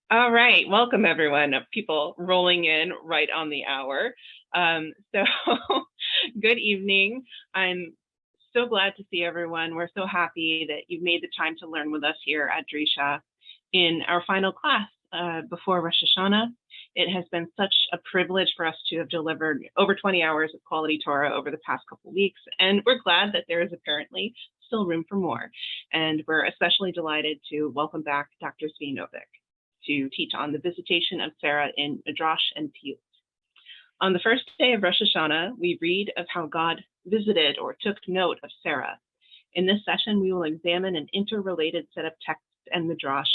All right, welcome everyone. People rolling in right on the hour. So good evening. I'm so glad to see everyone. We're so happy that you've made the time to learn with us here at Drisha in our final class before Rosh Hashanah. It has been such a privilege for us to have delivered over 20 hours of quality Torah over the past couple of weeks, and we're glad that there is apparently still room for more. And we're especially delighted to welcome back Dr. Tzvi Novick to teach on the visitation of Sarah in Midrash and Piyyut. On the first day of Rosh Hashanah, we read of how God visited or took note of Sarah. In this session, we will examine an interrelated set of texts and Midrash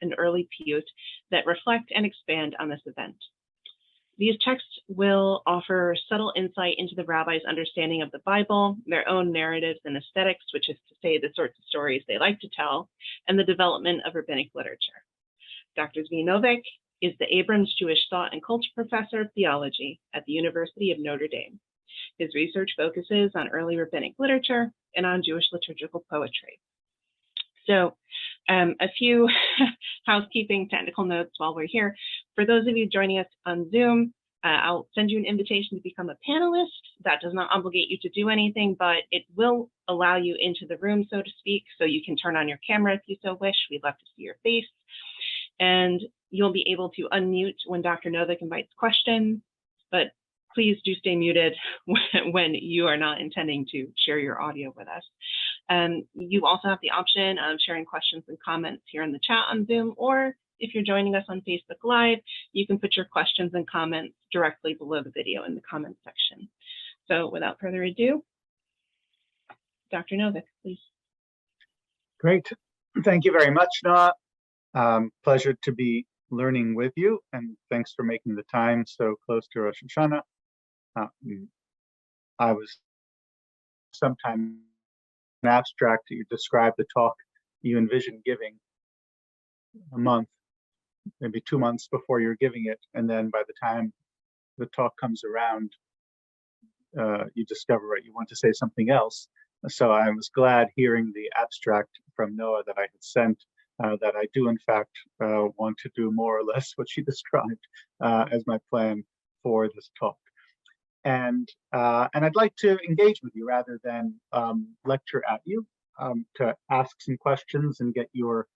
and early Piyyut that reflect and expand on this event. These texts will offer subtle insight into the rabbis' understanding of the Bible, their own narratives and aesthetics, which is to say the sorts of stories they like to tell, and the development of rabbinic literature. Dr. Tzvi Novick is the Abrams Jewish Thought and Culture Professor of Theology at the University of Notre Dame. His research focuses on early rabbinic literature and on Jewish liturgical poetry. So a few housekeeping technical notes while we're here. For those of you joining us on Zoom, I'll send you an invitation to become a panelist. That does not obligate you to do anything, but it will allow you into the room, so to speak, so you can turn on your camera if you so wish. We'd love to see your face. And you'll be able to unmute when Dr. Novick invites questions, but please do stay muted when you are not intending to share your audio with us. You also have the option of sharing questions and comments here in the chat on Zoom, or if you're joining us on Facebook Live, you can put your questions and comments directly below the video in the comments section. So without further ado, Dr. Novick, please. Great. Thank you very much, Noah. Pleasure to be learning with you, and thanks for making the time so close to Rosh Hashanah. I was sometime an abstract. You described the talk you envision giving a month, maybe 2 months before you're giving it, and then by the time the talk comes around, you discover you want to say something else. So I was glad hearing the abstract from Noah that I had sent, that I do in fact want to do more or less what she described as my plan for this talk. And I'd like to engage with you rather than lecture at you, to ask some questions and get your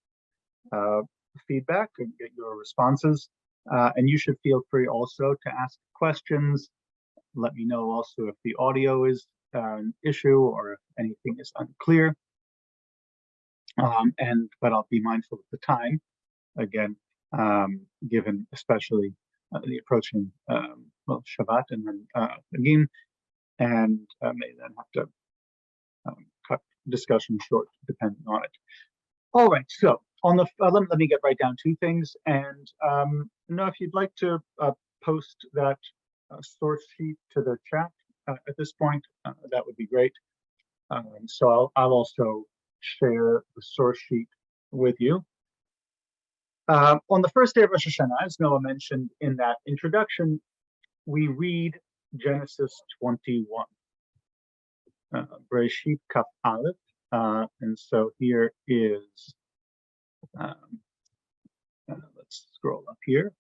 feedback and get your responses. And you should feel free also to ask questions. Let me know also if the audio is an issue or if anything is unclear. But I'll be mindful of the time, again, given especially the approaching Shabbat and then Hagim, and may then have to cut discussion short depending on it. All right, so on the let me get right down to things, and Noah, if you'd like to post that source sheet to the chat at this point, that would be great. So I'll also share the source sheet with you. On the first day of Rosh Hashanah, as Noah mentioned in that introduction, we read Genesis 21, Bereshit Kaf Aleph, and so here is, let's scroll up here.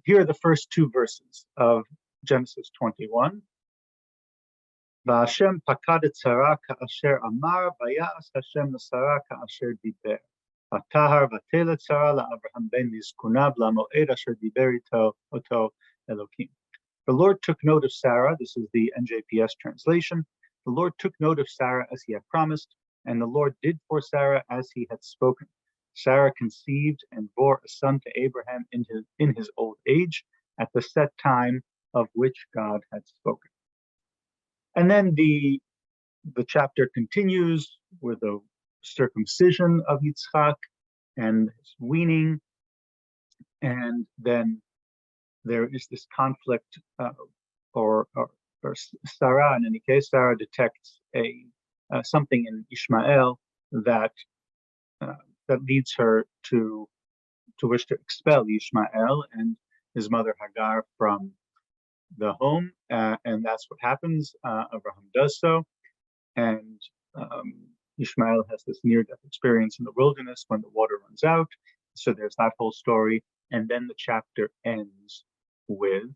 Here are the first 2 verses of Genesis 21. V'Hashem pakad et Sarah ka'asher amar, vayas Hashem l'Sarah ka'asher diber. V'tahar v'telet Sarah la'Avraham ben nizkunav la'moed asher diber ito oto Elokim. The Lord took note of Sarah. This is the NJPS translation. The Lord took note of Sarah as he had promised, and the Lord did for Sarah as he had spoken. Sarah conceived and bore a son to Abraham in his old age, at the set time of which God had spoken. And then the chapter continues with the circumcision of Yitzchak and his weaning, and then there is this conflict, or Sarah, in any case, Sarah detects something in Ishmael that leads her to wish to expel Ishmael and his mother Hagar from the home, and that's what happens. Abraham does so, and Ishmael has this near-death experience in the wilderness when the water runs out. So there's that whole story, and then the chapter ends with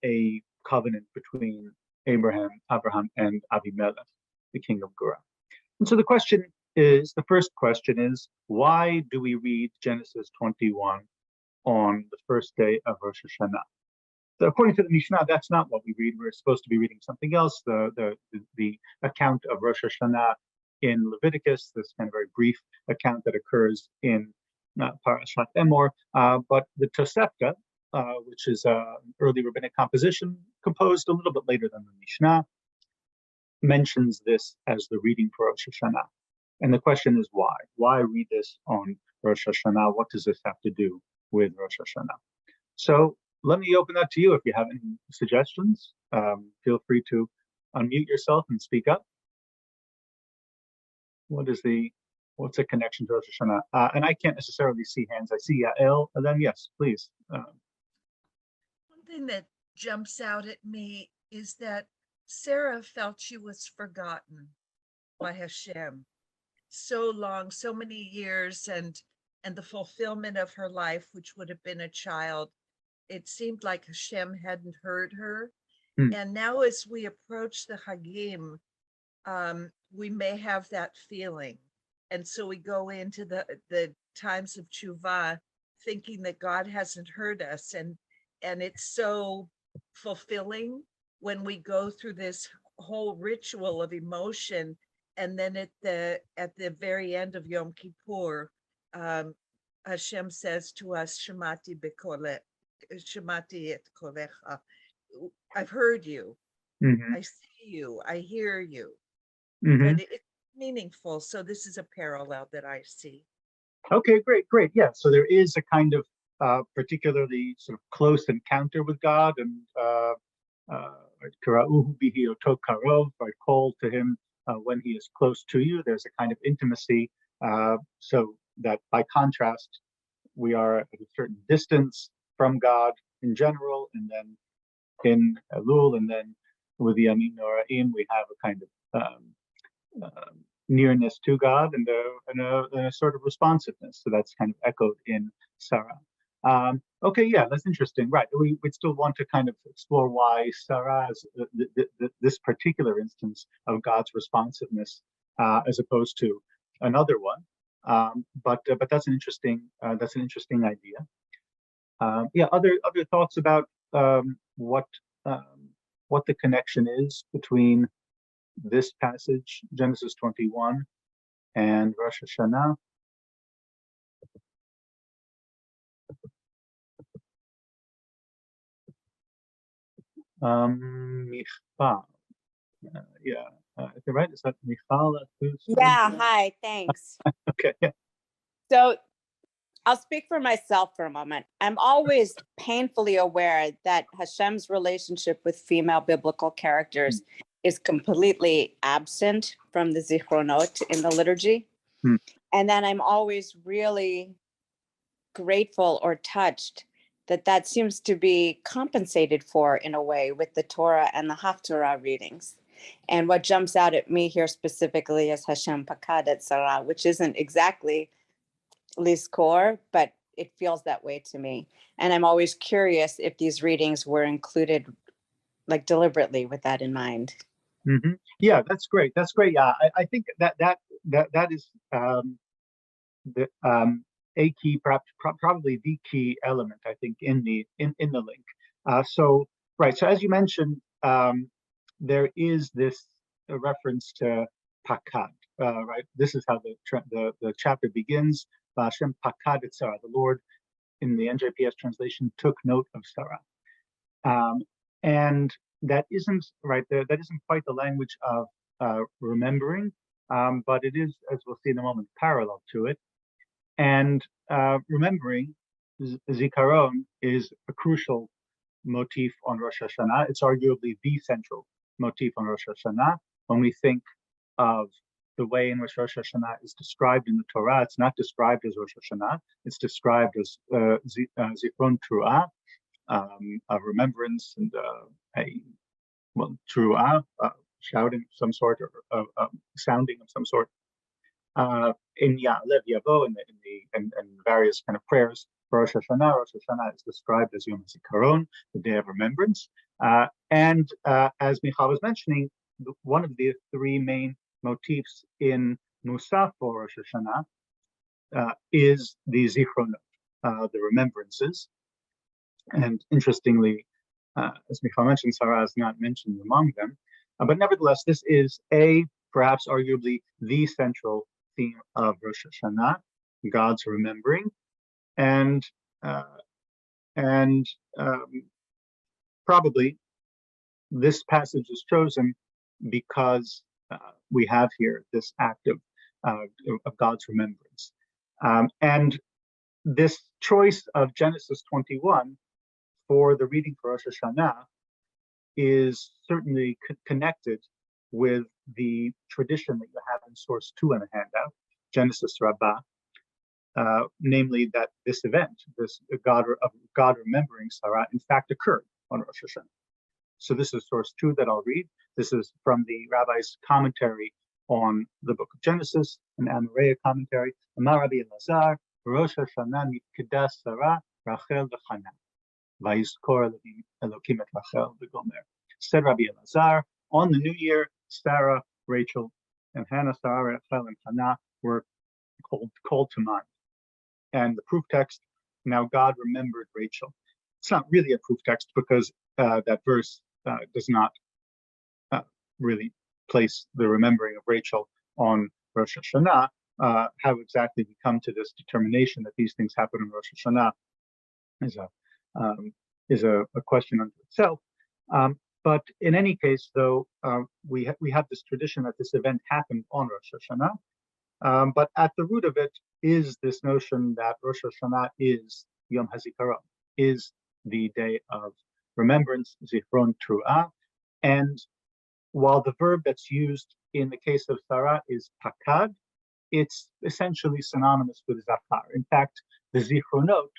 a covenant between Abraham and Abimelech, the king of Gerar. And so the first question is, why do we read Genesis 21 on the first day of Rosh Hashanah? So according to the Mishnah, that's not what we read. We're supposed to be reading something else, the account of Rosh Hashanah in Leviticus, this kind of very brief account that occurs in Parashat Emor, but the Tosefta, which is an early rabbinic composition composed a little bit later than the Mishnah, mentions this as the reading for Rosh Hashanah. And the question is why? Why read this on Rosh Hashanah? What does this have to do with Rosh Hashanah? So let me open that to you. If you have any suggestions, feel free to unmute yourself and speak up. What's the connection to Rosh Hashanah? And I can't necessarily see hands. I see Yael, and then yes, please. One thing that jumps out at me is that Sarah felt she was forgotten by Hashem so long, so many years, and the fulfillment of her life, which would have been a child. It seemed like Hashem hadn't heard her. And now as we approach the Hagim, we may have that feeling. And so we go into the times of Tshuva thinking that God hasn't heard us. And it's so fulfilling when we go through this whole ritual of emotion. And then at the very end of Yom Kippur, Hashem says to us, Shemati et kolecha. I've heard you. I see you. I hear you. And it's meaningful. So this is a parallel that I see. Okay, great. Yeah, so there is a kind of particularly sort of close encounter with God, and Kara'uhu bihi oto karov, call to him when he is close to you. There's a kind of intimacy, so that by contrast, we are at a certain distance from God in general, and then in Elul, and then with the Yamim Noraim, we have a kind of nearness to God and a sort of responsiveness. So that's kind of echoed in Sarah. Okay, yeah, that's interesting. Right, we'd still want to kind of explore why Sarah's this particular instance of God's responsiveness as opposed to another one. But that's an interesting idea. Yeah, other thoughts about what the connection is between this passage, Genesis 21, and Rosh Hashanah. Michal. Right? Is that Michal? Yeah, hi, thanks. Okay. Yeah. So I'll speak for myself for a moment. I'm always painfully aware that Hashem's relationship with female biblical characters is completely absent from the Zichronot in the liturgy. And then I'm always really grateful or touched that seems to be compensated for in a way with the Torah and the Haftarah readings. And what jumps out at me here specifically is Hashem Pakad et Sarah, which isn't exactly Lizkor, but it feels that way to me. And I'm always curious if these readings were included like deliberately with that in mind. Yeah, that's great. Yeah, I think that is a key, perhaps probably the key element, I think, in the link. So as you mentioned, there is this reference to Pakad, right? This is how the chapter begins. Hashem Pakad et Sarah, the Lord, in the NJPS translation, took note of Sarah, and that isn't right there. That isn't quite the language of remembering, but it is, as we'll see in a moment, parallel to it. And remembering, Zikaron, is a crucial motif on Rosh Hashanah. It's arguably the central motif on Rosh Hashanah. When we think of the way in which Rosh Hashanah is described in the Torah, it's not described as Rosh Hashanah. It's described as Zikron Tru'ah, a remembrance, and Tru'ah, shouting of some sort, or sounding of some sort. in Ya'alev Yavo and various kind of prayers for Rosh Hashanah. Rosh Hashanah is described as Yom HaZikaron, the day of remembrance. As Michal was mentioning, one of the three main motifs in Musaf for Rosh Hashanah is the Zichronot, the remembrances. And interestingly, as Michal mentioned, Sarah is not mentioned among them. But nevertheless, this is perhaps arguably the central theme of Rosh Hashanah, God's remembering. And probably this passage is chosen because we have here this act of God's remembrance. And this choice of Genesis 21 for the reading for Rosh Hashanah is certainly connected with the tradition that you have in source 2 in the handout, Genesis Rabbah, namely that this event, this God remembering Sarah, in fact occurred on Rosh Hashanah. So this is source 2 that I'll read. This is from the rabbi's commentary on the book of Genesis, an Amoreya commentary. Amar Rabbi Elazar, Rosh Hashanah nitkedah Sarah, Rachel v'Chana, vayizkor Elokim et Rachel v'Gomer. Said Rabbi Elazar, on the new year, Sarah, Rachel, and Hannah, Sarah, Rachel, and Hannah were called to mind. And the proof text, now God remembered Rachel. It's not really a proof text because that verse does not really place the remembering of Rachel on Rosh Hashanah. How exactly we come to this determination that these things happen on Rosh Hashanah is a question unto itself. But in any case, though, we have this tradition that this event happened on Rosh Hashanah. But at the root of it is this notion that Rosh Hashanah is Yom HaZikaron, is the day of remembrance, Zichron Tru'ah. And while the verb that's used in the case of Sarah is pakad, it's essentially synonymous with Zachar. In fact, the Zichronot,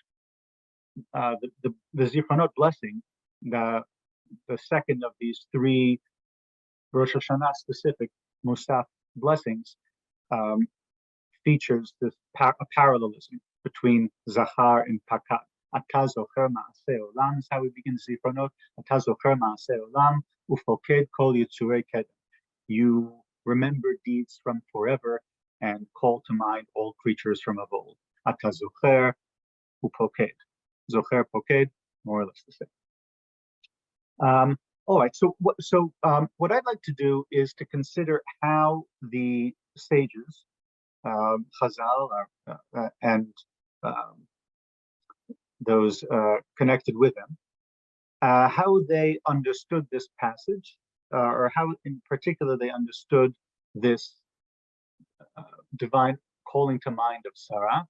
the Zichronot blessing, the second of these three Rosh Hashanah specific Musaf blessings, features this a parallelism between Zachar and Pakad. Ata zocher ma'aseh olam is how we begin Zichronot. Ata zocher ma'aseh olam ufoked kol yitzurei kedem. You remember deeds from forever and call to mind all creatures from of old. Ata zocher upoked. Zocher poked, more or less the same. All right. So what I'd like to do is to consider how the sages, Chazal, and those connected with them, how they understood this passage, or how in particular they understood this divine calling to mind of Sarah,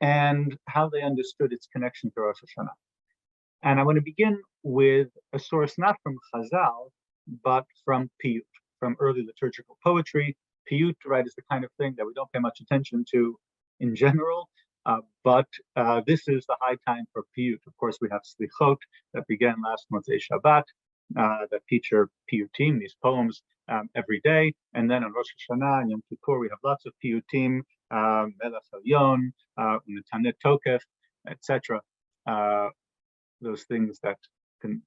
and how they understood its connection to Rosh Hashanah. And I want to begin with a source not from Chazal, but from Piyyut, from early liturgical poetry. Piyyut, right, is the kind of thing that we don't pay much attention to in general, but this is the high time for Piyyut. Of course, we have Slichot that began last Motzei Shabbat, that feature Piyyutim, these poems, every day. And then on Rosh Hashanah and Yom Kippur, we have lots of Piyyutim, Melech Elyon, Netanet Tokef, etc. Those things that can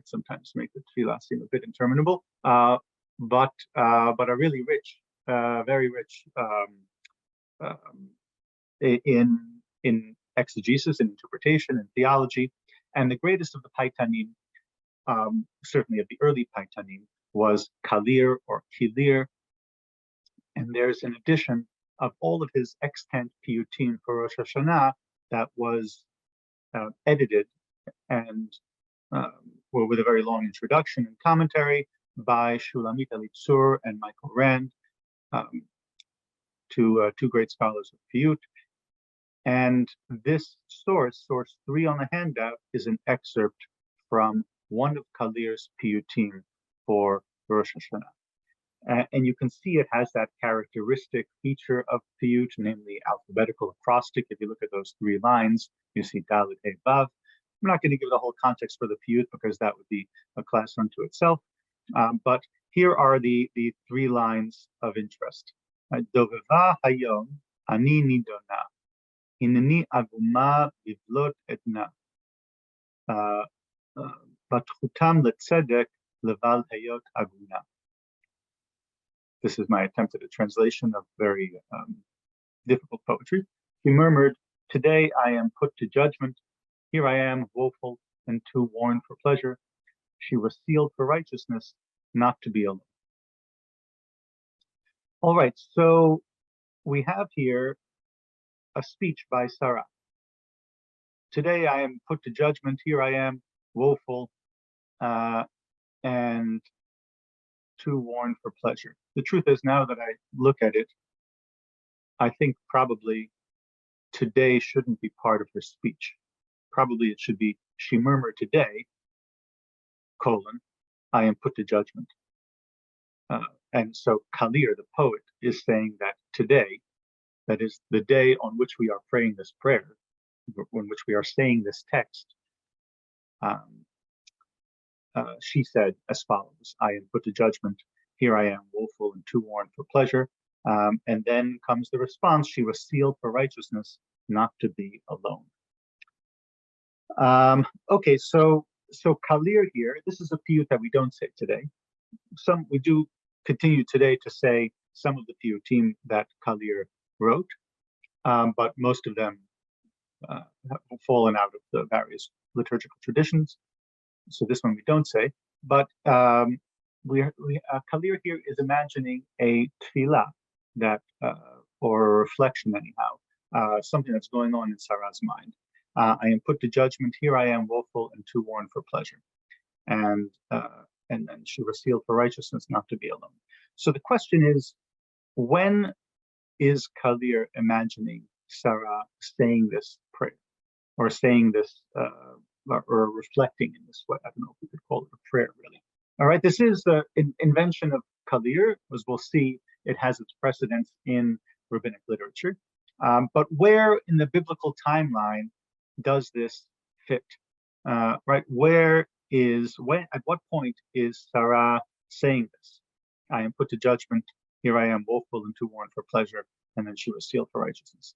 sometimes make the tefillah seem a bit interminable, but are really rich, very rich in exegesis and interpretation and theology. And the greatest of the Paitanim, certainly of the early Paitanim, was Kalir or Kilir. And there's an edition of all of his extant Piyyutim for Rosh Hashanah that was edited and with a very long introduction and commentary by Shulamit Elitzur and Michael Rand, two great scholars of Piyyut. And this source 3 on the handout, is an excerpt from one of Kalir's Piyyutim for Rosh Hashanah. And you can see it has that characteristic feature of Piyyut, namely alphabetical acrostic. If you look at those 3 lines, you see Dalet Hey Vav. I'm not going to give the whole context for the Piyyut because that would be a class unto itself. But here are the 3 lines of interest. Doveva hayom Ani nidona. Hineni aguma bivlot etna. Batchutam letzedek leval hayot aguna. This is my attempt at a translation of very difficult poetry. He murmured, "Today I am put to judgment. Here I am, woeful and too worn for pleasure. She was sealed for righteousness, not to be alone." All right, so we have here a speech by Sarah. Today I am put to judgment. Here I am, woeful and too worn for pleasure. The truth is, now that I look at it, I think probably today shouldn't be part of her speech. Probably it should be, she murmured today, I am put to judgment. And so Kalir, the poet, is saying that today, that is the day on which we are praying this prayer, on which we are saying this text, she said as follows: I am put to judgment. Here I am, woeful and too worn for pleasure. And then comes the response: she was sealed for righteousness, not to be alone. Okay, so Kalir here, this is a piyyut that we don't say today. We do continue today to say some of the piyyutim that Kalir wrote, but most of them have fallen out of the various liturgical traditions. So this one we don't say, but Kalir here is imagining a tefillah that, or a reflection anyhow, something that's going on in Sarah's mind. I am put to judgment. Here I am, woeful and too worn for pleasure. And then she was sealed for righteousness, not to be alone. So the question is, when is Kalir imagining Sarah saying this prayer, or saying this, or reflecting in this way? I don't know if we could call it a prayer, really. All right, this is the invention of Kalir. As we'll see, it has its precedence in rabbinic literature. But where in the biblical timeline does this fit? Right, at what point is Sarah saying this? I am put to judgment. Here I am, woeful and too worn for pleasure. And then she was sealed for righteousness.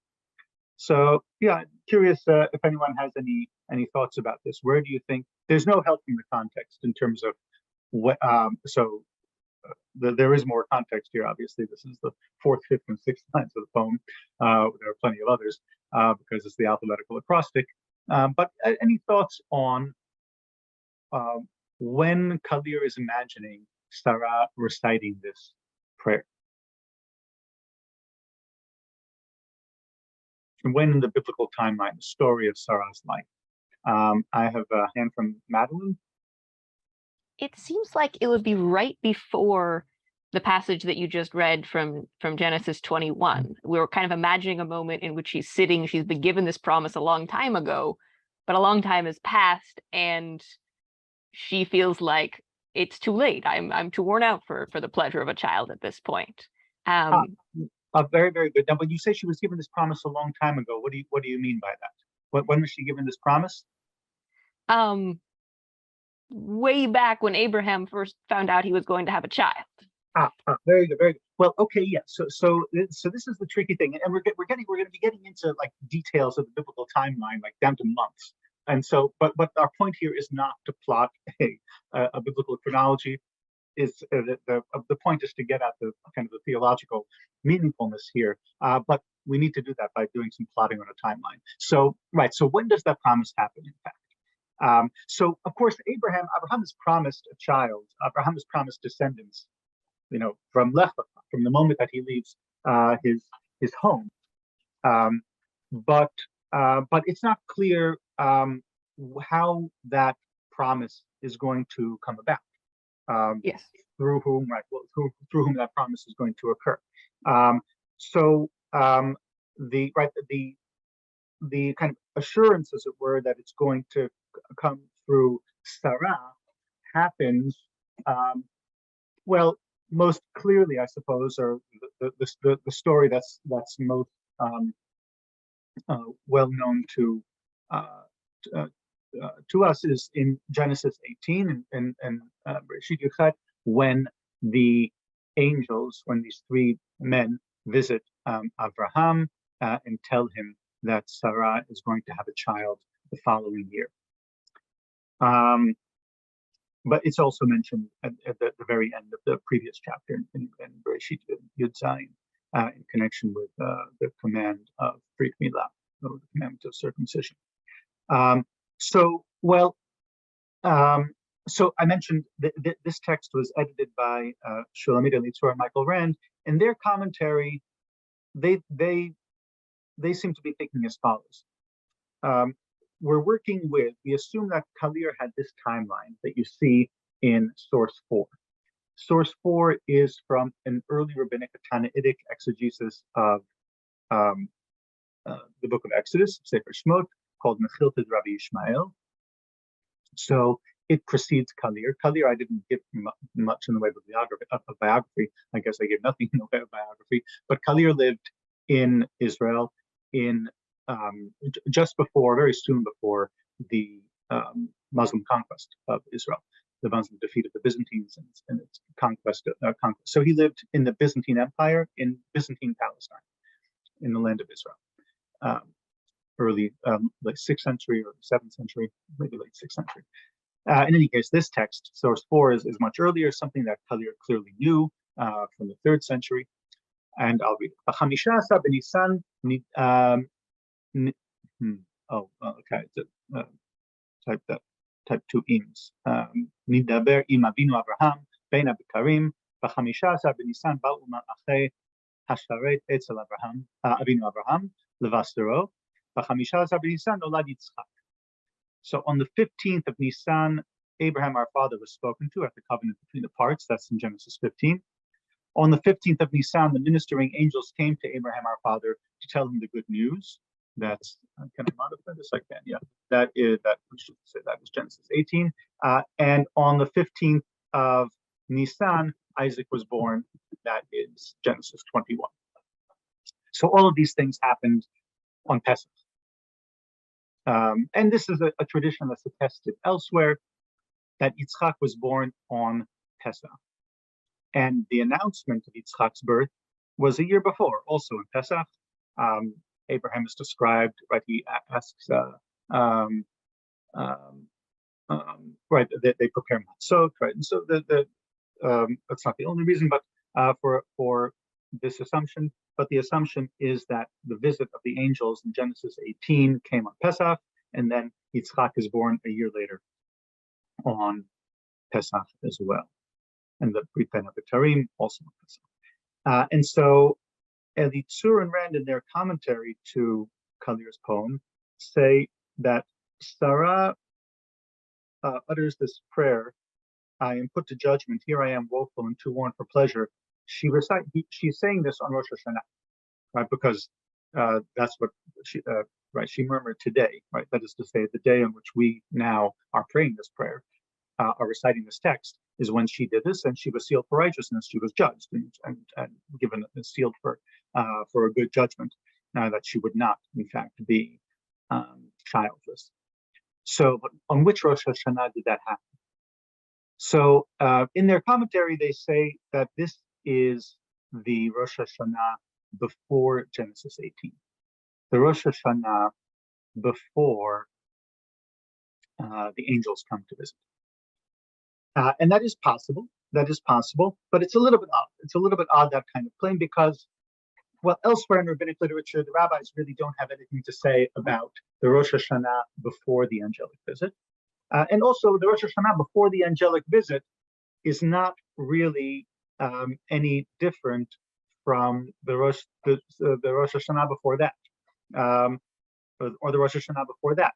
So yeah, curious if anyone has any thoughts about this. Where do you think? There's no helping the context in terms of what. There is more context here. Obviously, this is the 4th, 5th, and 6th lines of the poem. There are plenty of others because it's the alphabetical acrostic. But any thoughts on when Kalir is imagining Sarah reciting this prayer? And when in the biblical timeline, the story of Sarah's life? I have a hand from Madeline. It seems like it would be right before the passage that you just read from Genesis 21. We were kind of imagining a moment in which she's sitting, she's been given this promise a long time ago, but a long time has passed, and she feels like it's too late. I'm too worn out for the pleasure of a child at this point. Very, very good. Now, when you say she was given this promise a long time ago, what do you mean by that? When was she given this promise? Way back when Abraham first found out he was going to have a child. Very good, very good. Well, okay, yeah. So this is the tricky thing, and we're going to be getting into like details of the biblical timeline, like down to months. And so, but our point here is not to plot a biblical chronology. The point is to get at the kind of the theological meaningfulness here. But we need to do that by doing some plotting on a timeline. So so when does that promise happen? In fact, so of course Abraham is promised a child. Abraham is promised descendants. From Lech Lecha, from the moment that he leaves his home. But it's not clear how that promise is going to come about. Yes. Through whom that promise is going to occur. The kind of assurance, as it were, that it's going to come through Sarah happens most clearly, I suppose, or the story that's most well known to us is in Genesis 18 and Bereshit Yechad, when the angels, when these 3 men visit Abraham and tell him that Sarah is going to have a child the following year. But it's also mentioned at the very end of the previous chapter in Bereshit Yud Zayin, in connection with the command of Brit Milah, or the commandment of circumcision. So I mentioned this text was edited by Shulamit Elitzur and Michael Rand. In their commentary, they seem to be thinking as follows. We assume that Kalir had this timeline that you see in source 4. Source 4 is from an early rabbinic Tanaitic exegesis of the book of Exodus, Sefer Shmot, called Mechiltad Rabbi Yishmael. So it precedes Kalir. Kalir, I didn't give much in the way of biography. I guess I gave nothing in the way of biography. But Kalir lived in Israel just before, very soon before the Muslim conquest of Israel. The Muslim defeated the Byzantines and its conquest. So he lived in the Byzantine Empire in Byzantine Palestine, in the land of Israel, early like 6th century or 7th century, maybe late 6th century. In any case, this text, source 4, is much earlier, something that Kalir clearly knew from the 3rd century. And I'll read it. Okay. Type 2 ims. Nidaber im Avinu Abraham ben Abikarim ב-15 בניסן באו אחרי השרת אצל Avinu Abraham לבשרו ב-15 בניסן נולד יצחק. So on the 15th of Nisan, Abraham, our father, was spoken to at the covenant between the parts. That's in Genesis 15. On the 15th of Nisan, the ministering angels came to Abraham, our father, to tell him the good news. That's, can I modify this? I can, yeah. That we should say that was Genesis 18. And on the 15th of Nisan, Isaac was born. That is Genesis 21. So all of these things happened on Pesach. And this is a tradition that's attested elsewhere, that Yitzchak was born on Pesach. And the announcement of Yitzchak's birth was a year before, also in Pesach. Abraham is described, right? He asks, right? They prepare matzot, right? And so that's not the only reason, but for this assumption. But the assumption is that the visit of the angels in Genesis 18 came on Pesach, and then Yitzchak is born a year later on Pesach as well, and the Brit Ben Abitarim also on Pesach. And so Elitzur and Rand, in their commentary to Kalir's poem, say that Sarah utters this prayer: "I am put to judgment. Here I am, woeful and too worn for pleasure." She's saying this on Rosh Hashanah, right? Because that's what she murmured today, right? That is to say, the day on which we now are praying this prayer, are reciting this text, is when she did this, and she was sealed for righteousness. She was judged and given sealed for a good judgment, that she would not, in fact, be childless. So, but on which Rosh Hashanah did that happen? So, in their commentary, they say that this is the Rosh Hashanah before Genesis 18, the Rosh Hashanah before the angels come to visit. And that is possible. That is possible, but it's a little bit odd. It's a little bit odd, that kind of claim, because, well, elsewhere in rabbinic literature, the rabbis really don't have anything to say about the Rosh Hashanah before the angelic visit. And also, the Rosh Hashanah before the angelic visit is not really any different from the Rosh Hashanah before that, or the Rosh Hashanah before that.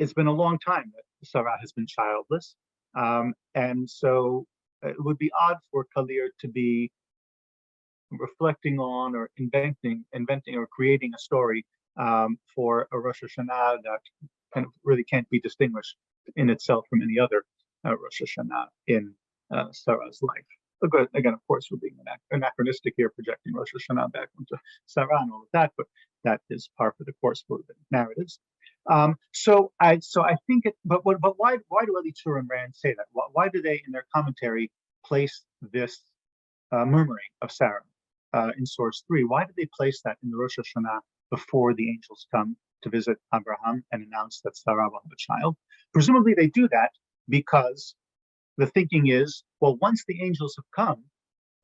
It's been a long time that Sarah has been childless, and so it would be odd for Kalir to be reflecting on or inventing or creating a story for a Rosh Hashanah that kind of really can't be distinguished in itself from any other Rosh Hashanah in Sarah's life. Again, of course, we're being anachronistic here, projecting Rosh Hashanah back onto Sarah and all of that, but that is par for the course for the narratives. So I think it. But why do Elitzur and Rand say that? Why do they, in their commentary, place this murmuring of Sarah in source 3? Why did they place that in the Rosh Hashanah before the angels come to visit Abraham and announce that Sarah will have a child. Presumably they do that because the thinking is, well, once the angels have come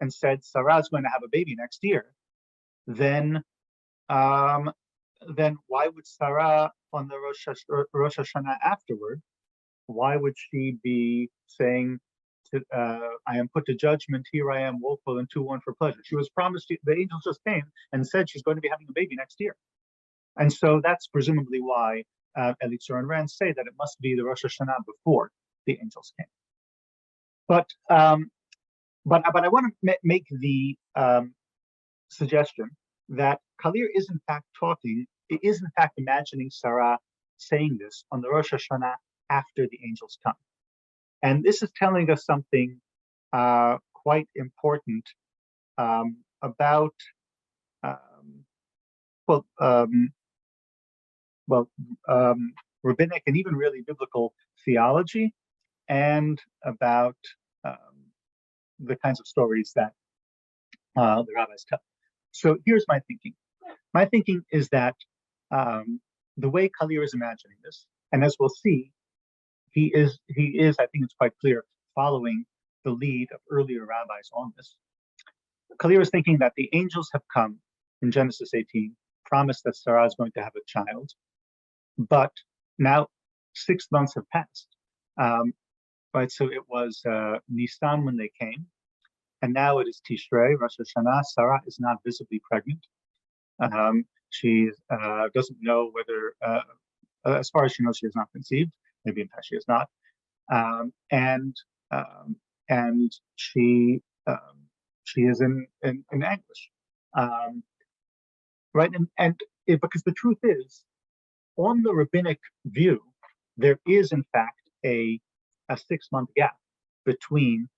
and said Sarah is going to have a baby next year, then why would Sarah on the Rosh Hashanah afterward, why would she be saying, I am put to judgment, here I am, woeful, and too worn for pleasure? She was promised, the angels just came and said she's going to be having a baby next year. And so that's presumably why Elitzer and Rand say that it must be the Rosh Hashanah before the angels came. But I want to make the suggestion that Kalir is in fact imagining Sarah saying this on the Rosh Hashanah after the angels come. And this is telling us something quite important about rabbinic and even really biblical theology, and about the kinds of stories that the rabbis tell. So here's my thinking. My thinking is that the way Kalir is imagining this, and as we'll see, he is, I think it's quite clear, following the lead of earlier rabbis on this. Kalir is thinking that the angels have come in Genesis 18, promised that Sarah is going to have a child, but now 6 months have passed. Right, so it was Nisan when they came, and now it is Tishrei, Rosh Hashanah. Sarah is not visibly pregnant. She doesn't know whether, as far as she knows, she has not conceived. Maybe in fact she has not, and she is in anguish, right? Because the truth is, on the rabbinic view, there is in fact a 6-month gap between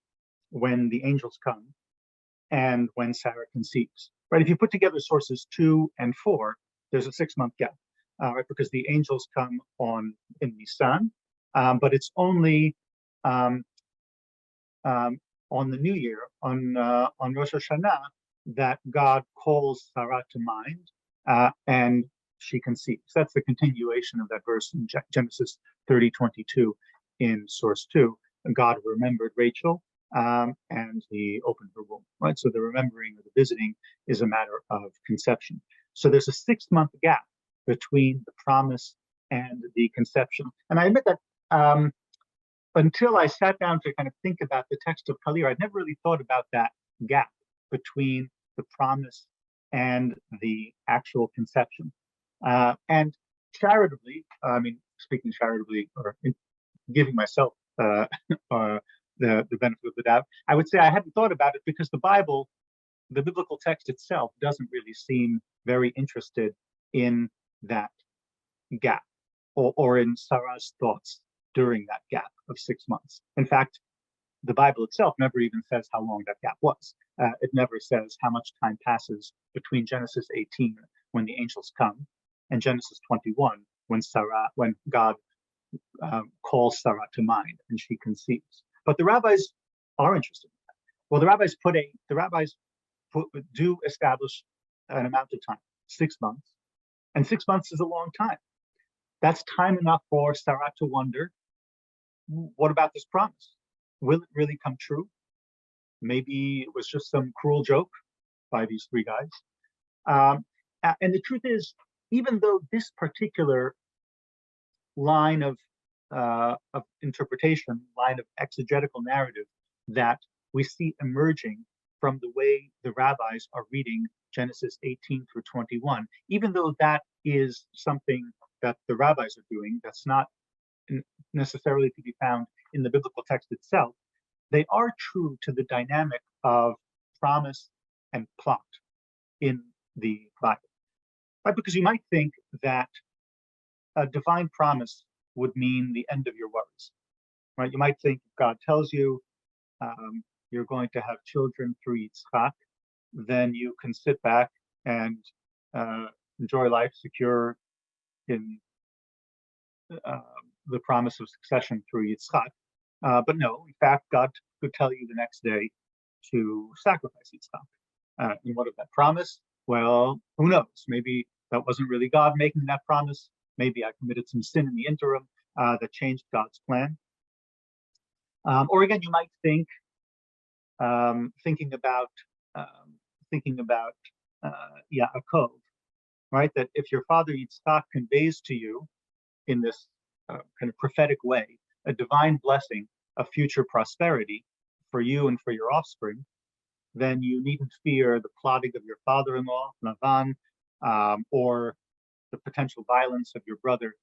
when the angels come and when Sarah conceives. Right? If you put together sources 2 and 4, there's a 6-month gap. Right, because the angels come in Nisan, but it's only on the new year, on Rosh Hashanah, that God calls Sarah to mind, and she conceives. That's the continuation of that verse in Genesis 30:22 in source 2. God remembered Rachel, and he opened her womb. Right, so the remembering or the visiting is a matter of conception. So there's a 6-month gap between the promise and the conception. And I admit that until I sat down to kind of think about the text of Kalir, I'd never really thought about that gap between the promise and the actual conception. And charitably, speaking charitably, or giving myself the benefit of the doubt, I would say I hadn't thought about it because the biblical text itself doesn't really seem very interested in that gap or in Sarah's thoughts during that gap of 6 months. In fact, the Bible itself never even says how long that gap was. It never says how much time passes between Genesis 18, when the angels come, and Genesis 21, when God calls Sarah to mind and she conceives. But the rabbis are interested in that. Well, the rabbis do establish an amount of time, 6 months, and 6 months is a long time. That's time enough for Sarah to wonder, what about this promise? Will it really come true? Maybe it was just some cruel joke by these 3 guys. And the truth is, even though this particular line of interpretation, line of exegetical narrative that we see emerging from the way the rabbis are reading Genesis 18 through 21, even though that is something that the rabbis are doing, that's not necessarily to be found in the biblical text itself, they are true to the dynamic of promise and plot in the Bible. Right? Because you might think that a divine promise would mean the end of your worries. Right? You might think God tells you you're going to have children through Yitzchak, then you can sit back and enjoy life secure in the promise of succession through Yitzchak. But no, in fact, God could tell you the next day to sacrifice Yitzchak. And what of that promise? Well, who knows? Maybe that wasn't really God making that promise. Maybe I committed some sin in the interim that changed God's plan. Or again, you might think, thinking about Yaakov, right? That if your father Yitzchak conveys to you in this kind of prophetic way a divine blessing of future prosperity for you and for your offspring, then you needn't fear the plotting of your father-in-law, Lavan, or the potential violence of your brother,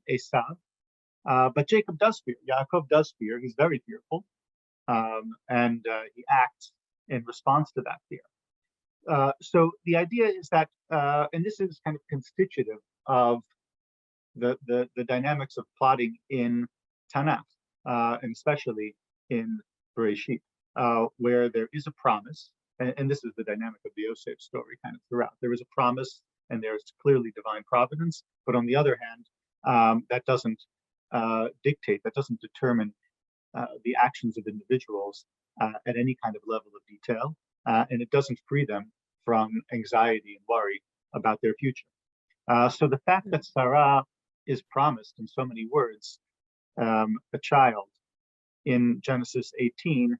Esav. But Jacob does fear. Yaakov does fear. He's very fearful. And he acts in response to that fear. So the idea is that, and this is kind of constitutive of the dynamics of plotting in Tanakh, and especially in Bereshit, where there is a promise, and this is the dynamic of the Yosef story kind of throughout. There is a promise, and there's clearly divine providence, but on the other hand, that doesn't dictate, that doesn't determine the actions of individuals at any kind of level of detail, and it doesn't free them from anxiety and worry about their future. So the fact that Sarah is promised in so many words a child in Genesis 18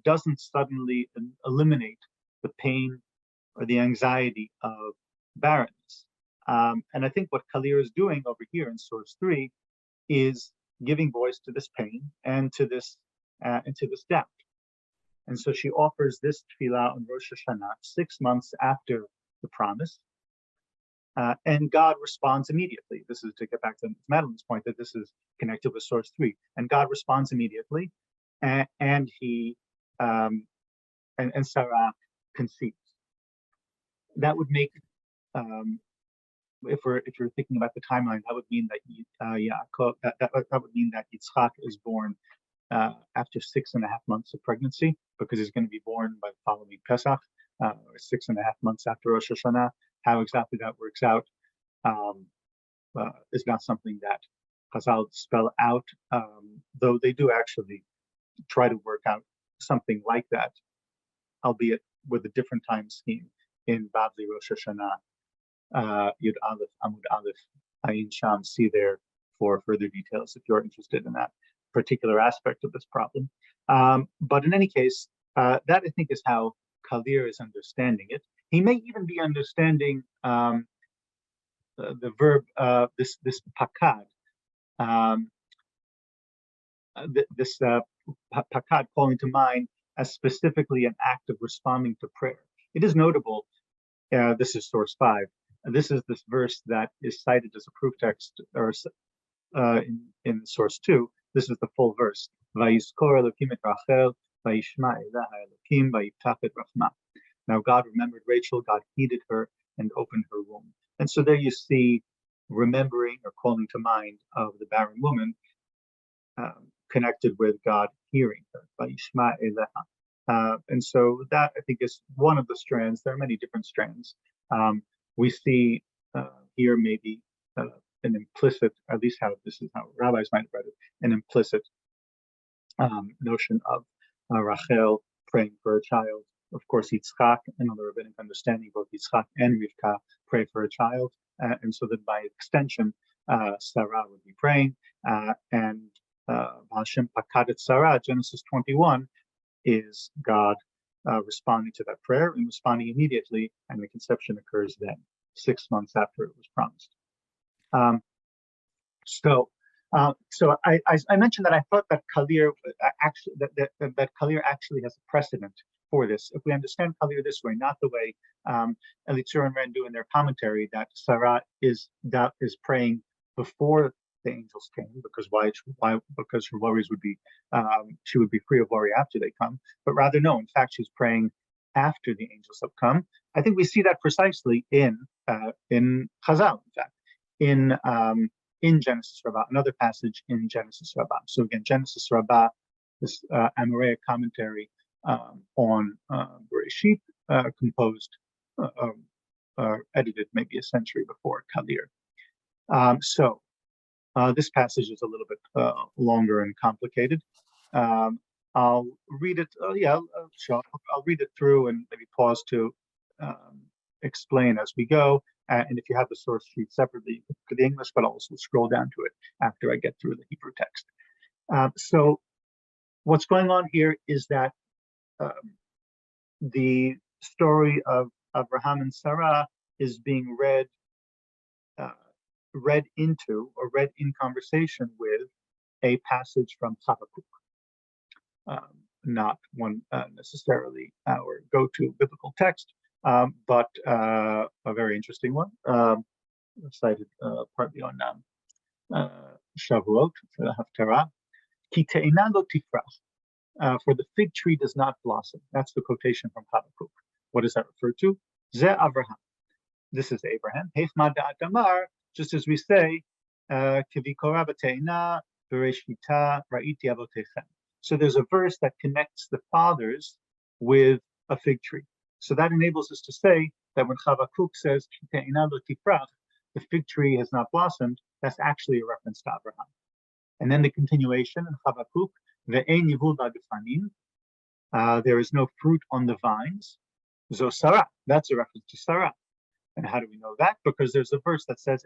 doesn't suddenly eliminate the pain or the anxiety of barrenness. And I think what Kalir is doing over here in source 3 is giving voice to this pain and to this doubt. And so she offers this tefillah on Rosh Hashanah 6 months after the promise, and God responds immediately. This is to get back to Madeline's point that this is connected with source 3, and God responds immediately, and he and Sarah conceives. That would make, if you're thinking about the timeline, that would mean that Yaakov, that would mean that Yitzchak is born after 6.5 months of pregnancy, because he's going to be born by the following Pesach, 6.5 months after Rosh Hashanah. How exactly that works out is not something that Chazal spell out, though they do actually try to work out something like that, albeit with a different time scheme in Babli Rosh Hashanah, Yud Aleph, Amud Aleph, Ayin Sham. See there for further details if you're interested in that particular aspect of this problem. But in any case, that I think is how Kalir is understanding it. He may even be understanding the verb, this pakad, this pakad calling to mind as specifically an act of responding to prayer. It is notable, this is source 5, this is this verse that is cited as a proof text, or in source 2, this is the full verse. Vayizkor Elokim et Rachel, vayishma Elaha Elokim, vayiftach et Rachma. Now God remembered Rachel, God heeded her and opened her womb. And so there you see remembering or calling to mind of the barren woman connected with God hearing her, vayishma Elaha. And so that I think is one of the strands. There are many different strands. We see here maybe an implicit, at least how this is how rabbis might have read it, an implicit notion of Rachel praying for a child. Of course, Yitzchak, another rabbinic understanding, both Yitzchak and Rivka pray for a child, and so that by extension, Sarah would be praying, and Hashem Pakadet Sarah, Genesis 21, is God responding to that prayer and responding immediately, and the conception occurs then, 6 months after it was promised. So I mentioned that I thought that Kalir actually that Kalir actually has a precedent for this. If we understand Kalir this way, not the way Elitzur and Ren do in their commentary, that Sarah is praying before the angels came, because why? Because her worries would be she would be free of worry after they come. But rather, no, in fact, she's praying after the angels have come. I think we see that precisely in Chazal, in fact, in Genesis Rabbah, another passage in Genesis Rabbah. So again, Genesis Rabbah, this Amoreya commentary on Bereshit, composed, edited maybe a century before Kalir. So this passage is a little bit longer and complicated. I'll read it. Sure. I'll read it through and maybe pause to explain as we go. And if you have the source sheet separately for the English, but I'll also scroll down to it after I get through the Hebrew text. So what's going on here is that the story of Abraham and Sarah is being read into or read in conversation with a passage from Habakkuk. Not one necessarily our go-to biblical text, but a very interesting one, cited partly on Shavuot, for the Haftarah. Ki te'ina lo tifrach, for the fig tree does not blossom. That's the quotation from Habakkuk. What does that refer to? Ze Avraham. This is Abraham. Heifma da'at amar, just as we say, kivikora b'te'ina bereshita ra'iti avotechem. So there's a verse that connects the fathers with a fig tree. So that enables us to say that when Habakkuk says, ki te'ina lo tifrach, the fig tree has not blossomed, that's actually a reference to Abraham. And then the continuation in Habakkuk, ve'ein yivul ba'gefanim, there is no fruit on the vines. Zo Sarah, that's a reference to Sarah. And how do we know that? Because there's a verse that says,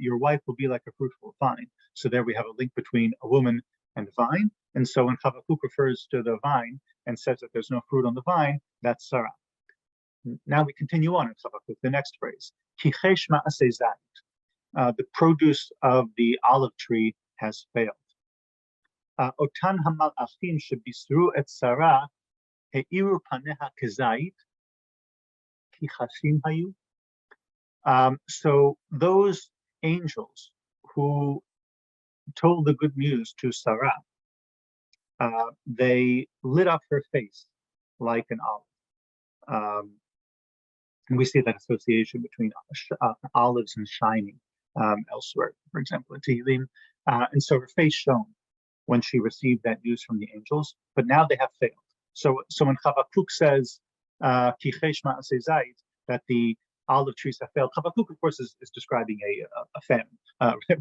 your wife will be like a fruitful vine. So there we have a link between a woman and a vine. And so when Habakkuk refers to the vine and says that there's no fruit on the vine, that's Sarah. Now we continue on in Habakkuk, the next phrase. The produce of the olive tree has failed. Otan hamalachim shebisru et Sarah heiru paneha kezait ki chashim hayu. So those angels who told the good news to Sarah, they lit up her face like an olive. And we see that association between olives and shining elsewhere, for example, in Tehillim. And so her face shone when she received that news from the angels, but now they have failed. So when Habakkuk says, that the olive trees have failed, Habakkuk, of course, is describing a famine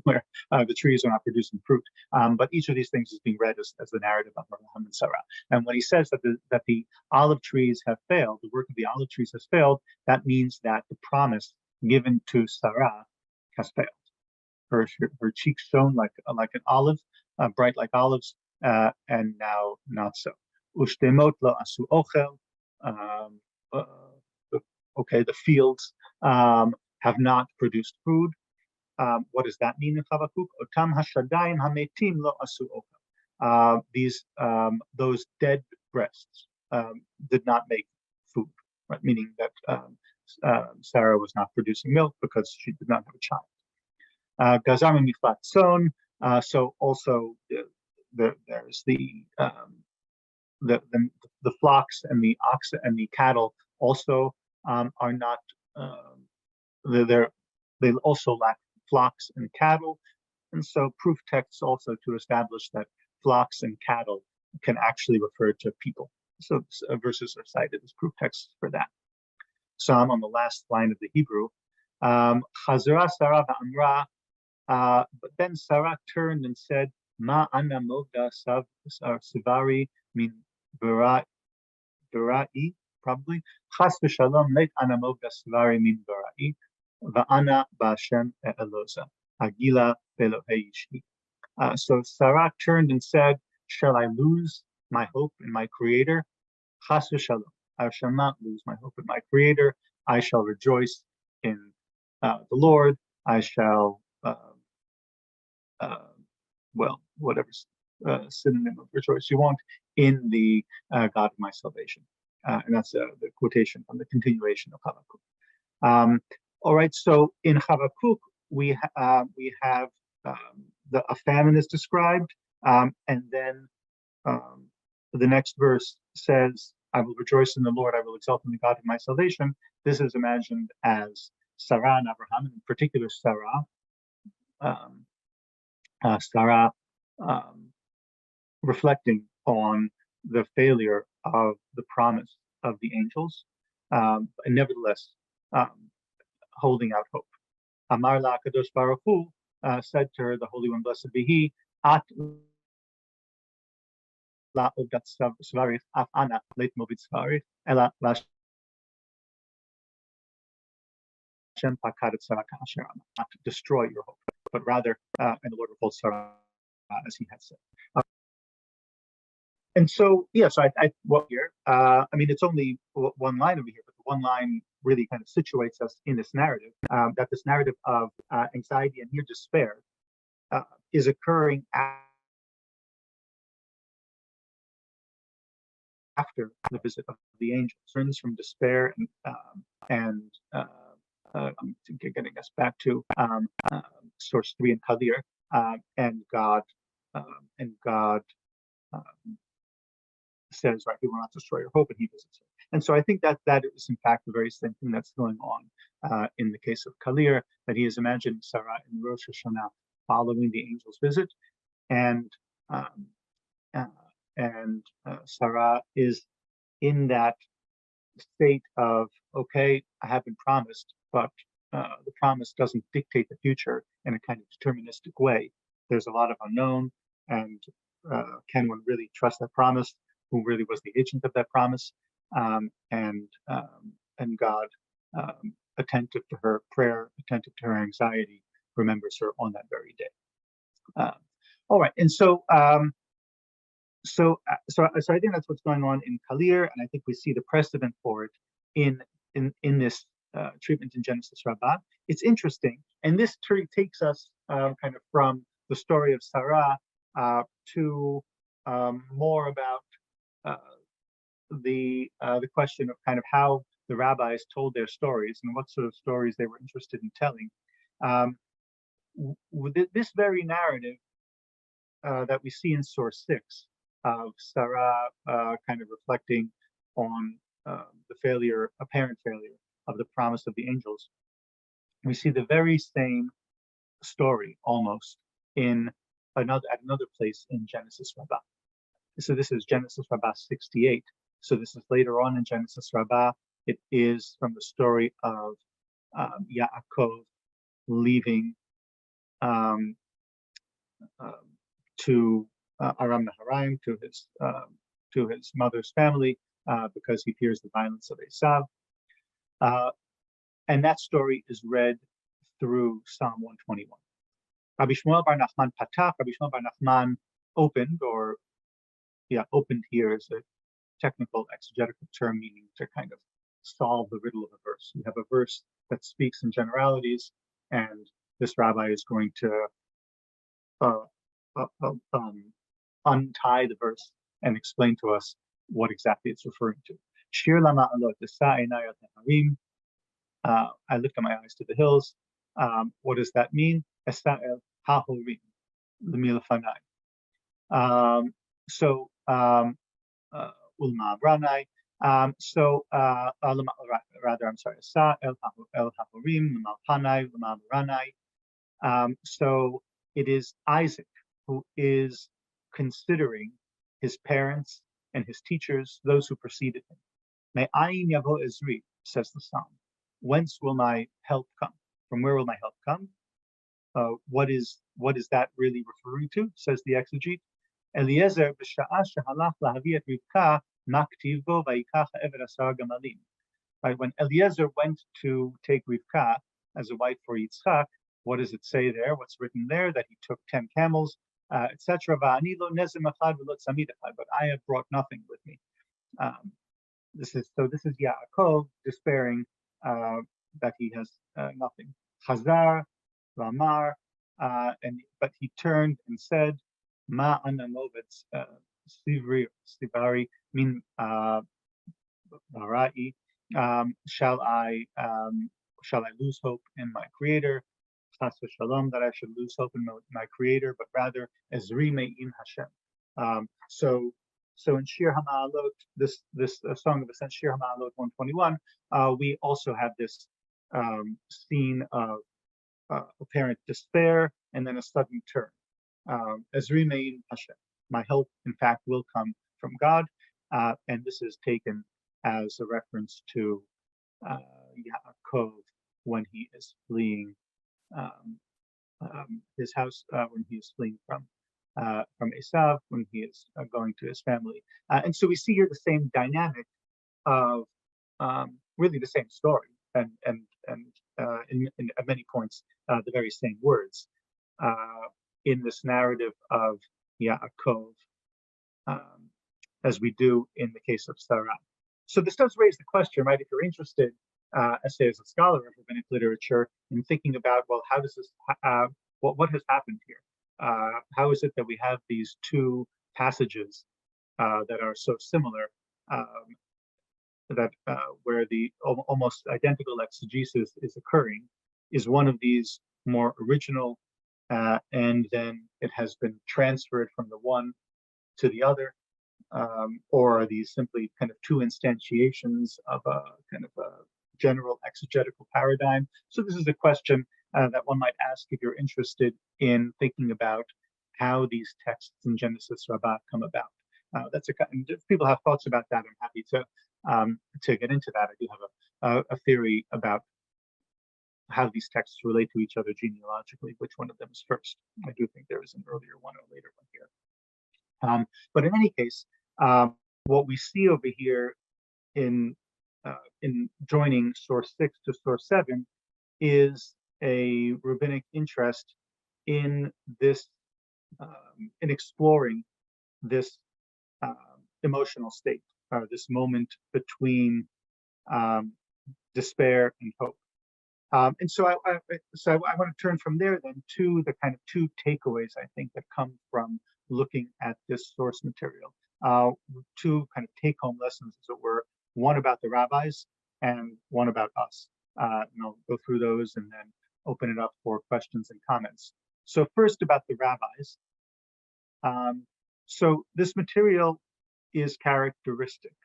where the trees are not producing fruit. But each of these things is being read as the narrative of Abraham and Sarah. And when he says that the olive trees have failed, the work of the olive trees has failed, that means that the promise given to Sarah has failed. Her cheeks shone like an olive, bright like olives, and now not so. Ushtemot lo asu ochel. The fields have not produced food. What does that mean in Habakkuk? Otam hashadayim hametim lo asu ochel. Those dead breasts did not make food, right? Meaning that Sarah was not producing milk because she did not have a child. Gazam miflat son. So also there's the flocks and the oxen and the cattle also are not. They also lack flocks and cattle, and so proof texts also to establish that flocks and cattle can actually refer to people. So verses are cited as proof texts for that. So I'm on the last line of the Hebrew. Chazara Sarah va'amra. But then Sarah turned and said, Ma ana mogda sivari min bara'i, probably. Chas v'shalom leit ana mogda sivari min bara'i, va'ana ba'ashem eloza, agila ve'lohei yishki. So Sarah turned and said, shall I lose my hope in my Creator? Chas v'shalom, I shall not lose my hope in my Creator. I shall rejoice in the Lord. I shall whatever synonym of rejoice you want, in the God of my salvation. And that's the quotation from the continuation of Habakkuk. All right, so in Habakkuk, we have a famine is described, and then the next verse says, I will rejoice in the Lord, I will exalt in the God of my salvation. This is imagined as Sarah and Abraham, and in particular Sarah. Sarah reflecting on the failure of the promise of the angels, and nevertheless holding out hope. Amar la Kadosh Baruch Hu said to her, the Holy One, blessed be He, At la odat svarich af ana leit movid svarich ela la not to destroy your hope, but rather, and the Lord upholds Sarah as he had said. And so, yes, here, I mean, it's only one line over here, but the one line really kind of situates us in this narrative, that this narrative of anxiety and near despair is occurring after the visit of the angels. Turns from despair and getting us back to source 3 in Kadir, and God says, right, he will not destroy your hope, and he visits her. And so I think that is in fact the very same thing that's going on in the case of Kalir, that he is imagining Sarah in Rosh Hashanah following the angel's visit, and Sarah is in that state of, okay, I have been promised, but the promise doesn't dictate the future in a kind of deterministic way. There's a lot of unknown, and can one really trust that promise? Who really was the agent of that promise? And God, attentive to her prayer, attentive to her anxiety, remembers her on that very day. All right, and so I think that's what's going on in Kalir, and I think we see the precedent for it in this treatment in Genesis Rabbah. It's interesting, and this takes us kind of from the story of Sarah to more about the question of kind of how the rabbis told their stories and what sort of stories they were interested in telling. This very narrative that we see in source 6 of Sarah kind of reflecting on the apparent failure of the promise of the angels, we see the very same story almost at another place in Genesis Rabbah. So this is Genesis Rabbah 68. So this is later on in Genesis Rabbah. It is from the story of Yaakov leaving to Aram Naharaim, to his mother's family, because he fears the violence of Esav. And that story is read through Psalm 121. Rabbi Shmuel bar Nachman patach. Rabbi Shmuel bar Nachman opened here is a technical exegetical term meaning to kind of solve the riddle of a verse. You have a verse that speaks in generalities, and this rabbi is going to untie the verse and explain to us what exactly it's referring to. Shir lama alot esa'enayat neharim. I lift up my eyes to the hills. What does that mean? Esa'el hahorim l'milfanai. Ulma Ranai. Rather, I'm sorry. Sa el hahorim l'malpanai l'mal. So it is Isaac who is considering his parents and his teachers, those who preceded him. Me'ayin yavo ezri, says the psalm. Whence will my help come? From where will my help come? What is that really referring to? Says the exegete. Eliezer b'sha'a shehalach lahavi et Rivka maktiv bo vayikach ha'eved asar gamalim. Right, when Eliezer went to take Rivka as a wife for Yitzchak, what does it say there? What's written there? That he took 10 camels, etc. But I have brought nothing with me. This is Yaakov despairing that he has nothing. Chazar, Ramar, but he turned and said, Ma anamovetz stivari min barai. Shall I lose hope in my Creator? Chas v'shalom, that I should lose hope in my Creator, but rather ezri me'im Hashem. So in Shir HaMa'alot, this Song of Ascent, Shir HaMa'alot 121, we also have this scene of apparent despair and then a sudden turn. Ezri me'im Hashem. My help, in fact, will come from God, and this is taken as a reference to Yaakov when he is fleeing his house, when he is fleeing from Esav, when he is going to his family. And so we see here the same dynamic of really the same story and at many points the very same words in this narrative of Yaakov, as we do in the case of Sarah. So this does raise the question, right? If you're interested, say as a scholar of rabbinic literature, in thinking about, well, how does this, what has happened here? How is it that we have these two passages that are so similar, where the almost identical exegesis is occurring? Is one of these more original, and then it has been transferred from the one to the other, or are these simply kind of two instantiations of a kind of a general exegetical paradigm? So this is a question that one might ask if you're interested in thinking about how these texts in Genesis Rabbah come about. That's if people have thoughts about that, I'm happy to get into that. I do have a theory about how these texts relate to each other genealogically, which one of them is first. I do think there is an earlier one or a later one here. But in any case, what we see over here in joining source 6 to source 7 is a rabbinic interest in this, in exploring this emotional state, this moment between despair and hope. And so I want to turn from there then to the kind of two takeaways I think that come from looking at this source material. Two kind of take-home lessons, as it were, one about the rabbis and one about us. And I'll go through those and then open it up for questions and comments. So first about the rabbis. So this material is characteristic,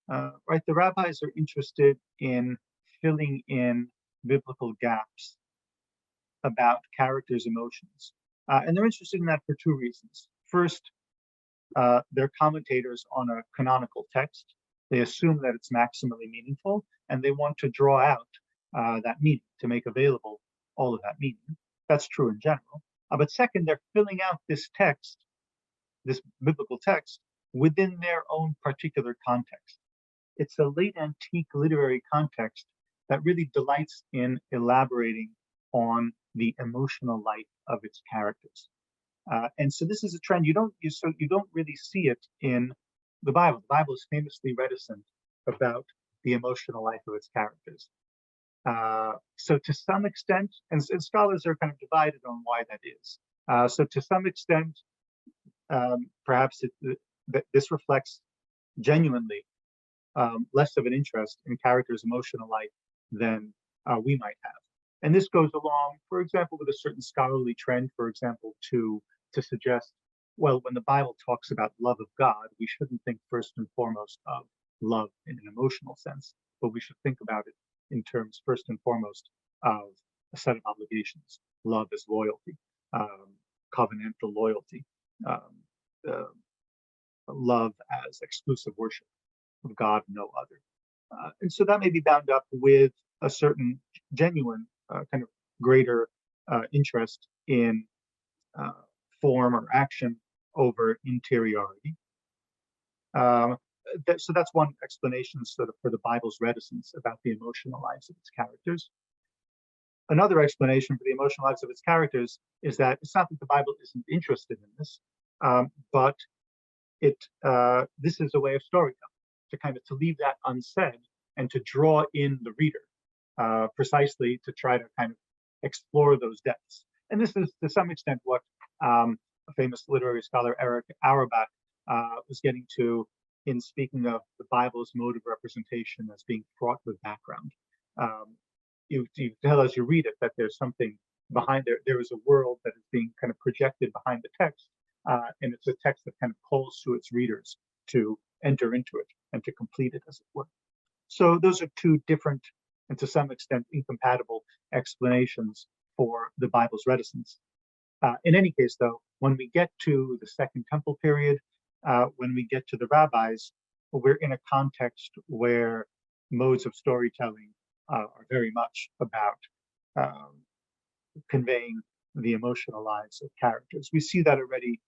right? The rabbis are interested in filling in biblical gaps about characters' emotions. And they're interested in that for two reasons. First, they're commentators on a canonical text. They assume that it's maximally meaningful, and they want to draw out that meaning, to make available all of that meaning. That's true in general. But second, they're filling out this text, this biblical text, within their own particular context. It's a late antique literary context that really delights in elaborating on the emotional life of its characters. And so this is a trend you don't really see it in the Bible. The Bible is famously reticent about the emotional life of its characters. So to some extent, and scholars are kind of divided on why that is. So to some extent, perhaps this reflects genuinely less of an interest in characters' emotional life than we might have. And this goes along, for example, with a certain scholarly trend, for example, to suggest, well, when the Bible talks about love of God, we shouldn't think first and foremost of love in an emotional sense, but we should think about it in terms first and foremost of a set of obligations. Love is loyalty, covenantal loyalty, love as exclusive worship of God, no other. And so that may be bound up with a certain genuine kind of greater interest in form or action over interiority. So that's one explanation sort of for the Bible's reticence about the emotional lives of its characters. Another explanation for the emotional lives of its characters is that it's not that the Bible isn't interested in this, but this is a way of storytelling, to leave that unsaid and to draw in the reader, precisely to try to kind of explore those depths. And this is to some extent what a famous literary scholar, Eric Auerbach, was getting to in speaking of the Bible's mode of representation as being fraught with background. You tell as you read it that there's something behind there. There is a world that is being kind of projected behind the text, and it's a text that kind of calls to its readers to enter into it and to complete it, as it were. So those are two different and to some extent incompatible explanations for the Bible's reticence. In any case, though, when we get to the Second Temple period, when we get to the rabbis, we're in a context where modes of storytelling are very much about conveying the emotional lives of characters. We see that already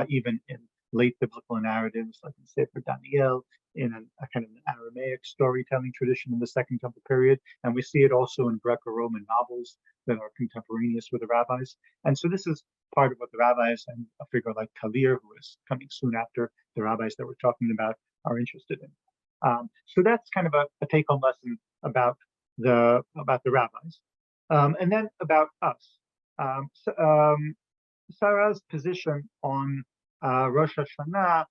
even in late biblical narratives, like in Sefer Daniel, in a kind of an Aramaic storytelling tradition in the Second Temple period. And we see it also in Greco-Roman novels that are contemporaneous with the rabbis. And so this is part of what the rabbis and a figure like Kalir, who is coming soon after the rabbis that we're talking about, are interested in. So that's kind of a take-home lesson about the rabbis. And then about us. Sarah's position on Rosh Hashanah,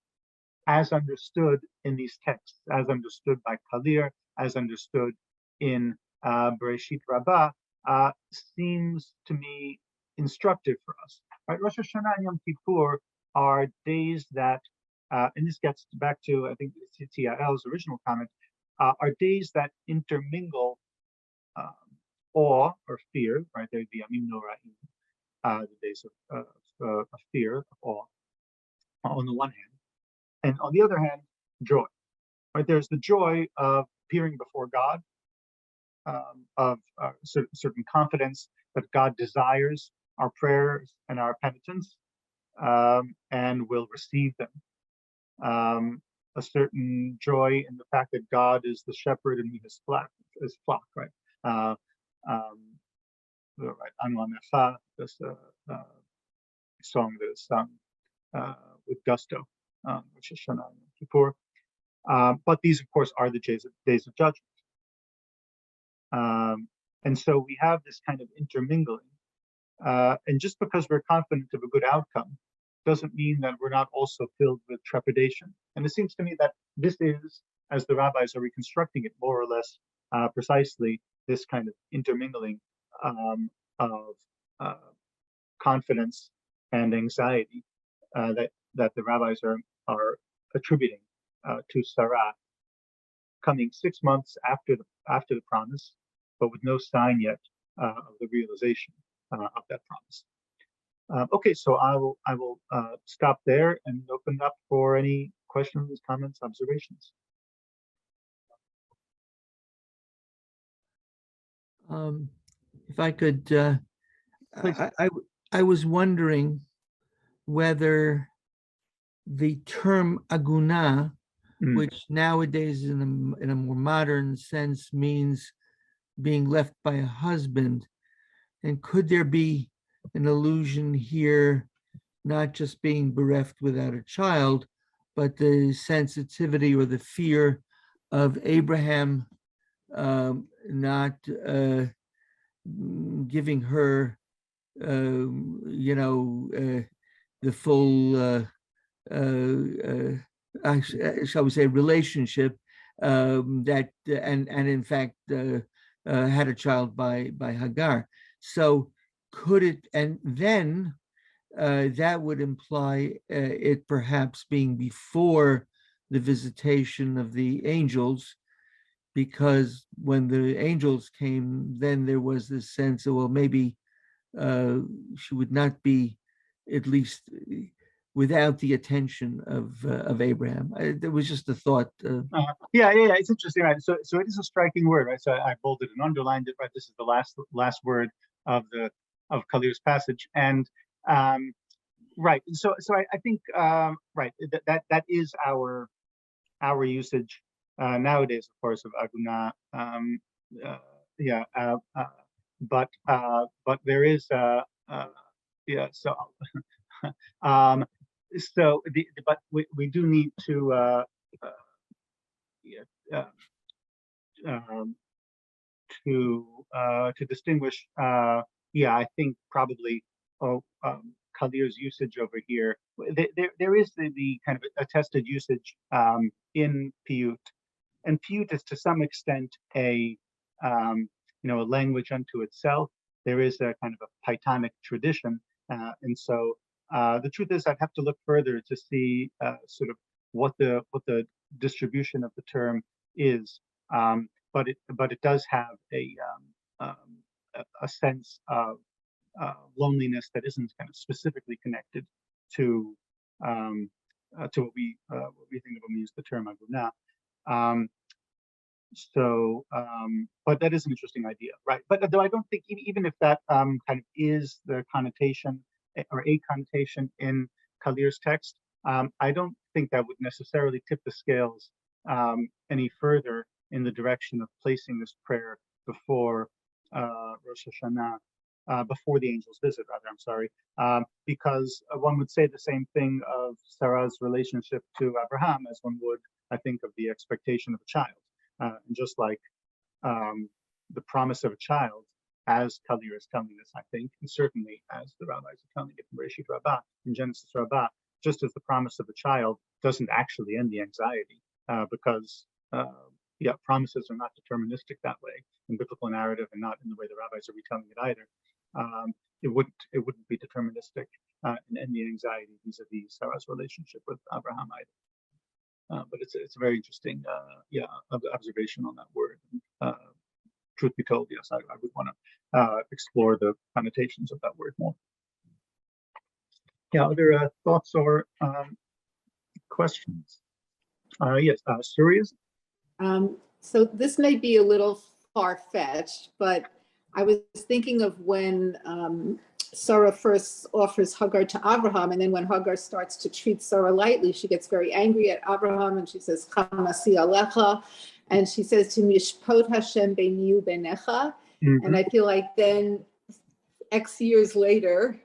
as understood in these texts, as understood by Kalir, as understood in Bereshit Rabbah, seems to me instructive for us. Right? Rosh Hashanah and Yom Kippur are days that, and this gets back to, I think, Tiael's original comment, are days that intermingle awe or fear, right? There'd be Amim Noraim, the days of fear, of awe, on the one hand, and on the other hand, joy. Right? There's the joy of appearing before God, of certain confidence that God desires our prayers and our penitence, and will receive them. A certain joy in the fact that God is the shepherd and we his flock, right? Right, Anu Amecha, this song that is sung with gusto, which is Shana and Kippur. But these, of course, are the days of judgment. And so we have this kind of intermingling. And just because we're confident of a good outcome doesn't mean that we're not also filled with trepidation. And it seems to me that this is, as the rabbis are reconstructing it more or less precisely, this kind of intermingling of confidence and anxiety that the rabbis are attributing to Sarah, coming 6 months after the promise, but with no sign yet of the realization of that promise. Okay, so I will stop there and open up for any questions, comments, observations. If I could, I was wondering whether the term aguna, which nowadays in a more modern sense means being left by a husband, and could there be an allusion here, not just being bereft without a child, but the sensitivity or the fear of Abraham not giving her, the full, shall we say, relationship that, and in fact had a child by Hagar. So could it, and then that would imply it perhaps being before the visitation of the angels, because when the angels came, then there was this sense of, well, maybe she would not be, at least without the attention of Abraham. There was just a thought. Yeah, it's interesting, right? So it is a striking word, right? So I bolded and underlined it, right? This is the last word of Kalir's passage, and right. So I think right that is our usage nowadays, of course, of aguna. But there is so but we do need to distinguish. I think probably Kalir's usage over here. There is the kind of attested usage in Piyyut, and Piyyut is to some extent a language unto itself. There is a kind of a Paitanic tradition, and so the truth is I'd have to look further to see sort of what the distribution of the term is, but it does have a sense of loneliness that isn't kind of specifically connected to what we think of when we use the term aguna. But that is an interesting idea, right? But though I don't think even if that kind of is the connotation or a connotation in Kalir's text, I don't think that would necessarily tip the scales any further in the direction of placing this prayer before Rosh Hashanah, before the angel's visit, rather, I'm sorry, because one would say the same thing of Sarah's relationship to Abraham as one would, I think, of the expectation of a child. And just like the promise of a child, as Kalir is telling us, I think, and certainly as the rabbis are telling it in Bereshit Rabbah, in Genesis Rabbah, just as the promise of a child doesn't actually end the anxiety, because promises are not deterministic that way in biblical narrative, and not in the way the rabbis are retelling it either. It wouldn't be deterministic and end the anxiety vis-a-vis Sarah's relationship with Abraham either. But it's a very interesting observation on that word. Truth be told, yes, I would want to explore the connotations of that word more. Yeah, other thoughts or questions? Yes, Surias? So this may be a little far-fetched, but I was thinking of when Sarah first offers Hagar to Abraham, and then when Hagar starts to treat Sarah lightly, she gets very angry at Abraham, and she says, "Chamasi alecha," and she says to Mishpot Hashem beini ubenecha. And I feel like then X years later,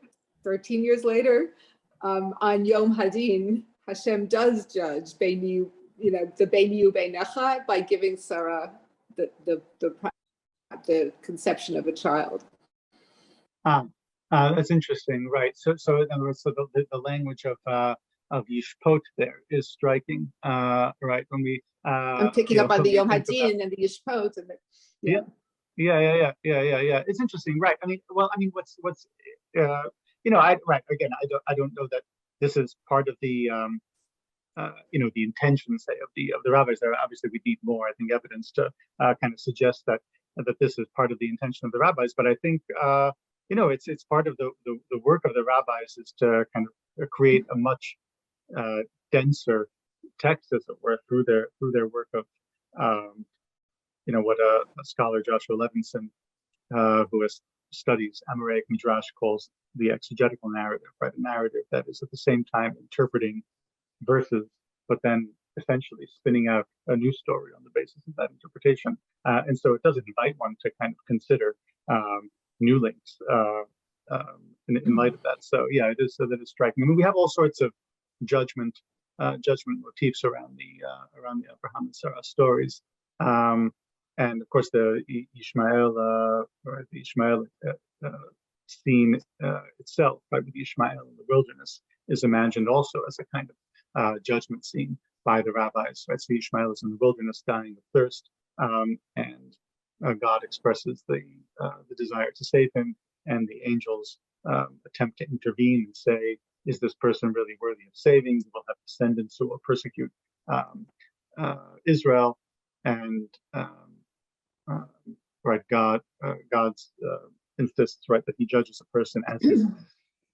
13 years later, on Yom Hadin, Hashem does judge beini, the beini ubenecha by giving Sarah the conception of a child. That's interesting, right? So in other words, so the language of Yishpot there is striking, right? When we I'm picking up on the Yom Hadin and the Yishpot and yeah. It's interesting, right? What's I don't know that this is part of the the intention, say, of the rabbis. There obviously we need more, I think, evidence to kind of suggest that this is part of the intention of the rabbis. But I think it's part of the work of the rabbis is to kind of create a much denser text, as it were, through their work of what a scholar, Joshua Levinson, who studies Amoraic Midrash, calls the exegetical narrative, right? A narrative that is at the same time interpreting verses, but then essentially spinning out a new story on the basis of that interpretation. And so it does invite one to kind of consider new links in light of that. So yeah, it is striking. I mean, we have all sorts of judgment motifs around the Abraham and Sarah stories. And of course, the Ishmael scene itself, right, with Ishmael in the wilderness, is imagined also as a kind of judgment scene by the rabbis. Right, so Ishmael is in the wilderness, dying of thirst, and God expresses the desire to save him, and the angels attempt to intervene and say, "Is this person really worthy of saving? We'll have descendants who will persecute Israel." And right, God's insists, right, that he judges a person as his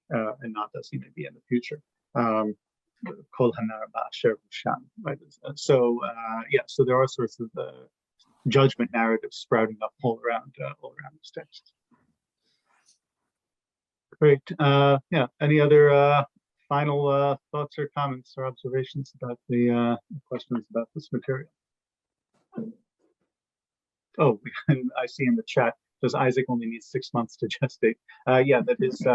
and not as he may be in the future. Kol hanar ba'asher Sham, right? So so there are sorts of judgment narratives sprouting up all around this text. Great. Any other final thoughts or comments or observations about the questions about this material? Oh, I see in the chat, does Isaac only need 6 months to gestate? That is,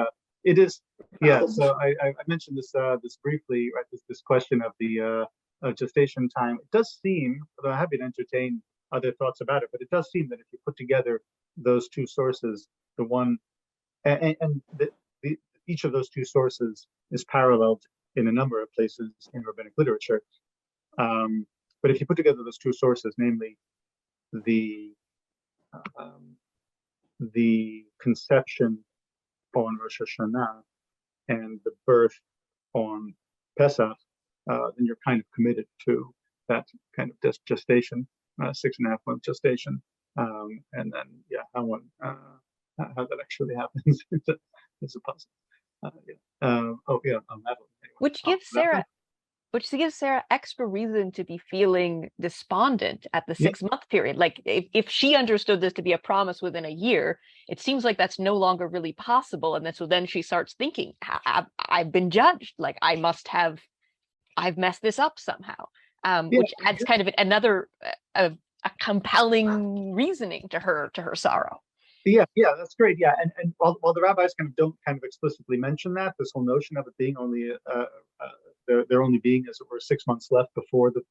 it is. Yeah, so I mentioned this briefly, right? This question of the gestation time. It does seem, although I'm happy to entertain other thoughts about it, but it does seem that if you put together those two sources, the one each of those two sources is paralleled in a number of places in rabbinic literature. But if you put together those two sources, namely the conception on Rosh Hashanah and the birth on Pesach, then you're kind of committed to that kind of gestation, 6.5 month gestation, and then how that actually happens is a puzzle. Which gives Sarah extra reason to be feeling despondent at the 6 month period. Like if she understood this to be a promise within a year, it seems like that's no longer really possible. And then she starts thinking, I've been judged. Like I must have I've messed this up somehow, which adds kind of another a compelling reasoning to her sorrow. Yeah, that's great. Yeah, and while the rabbis don't explicitly mention that, this whole notion of it being only there only being, as it were, 6 months left before the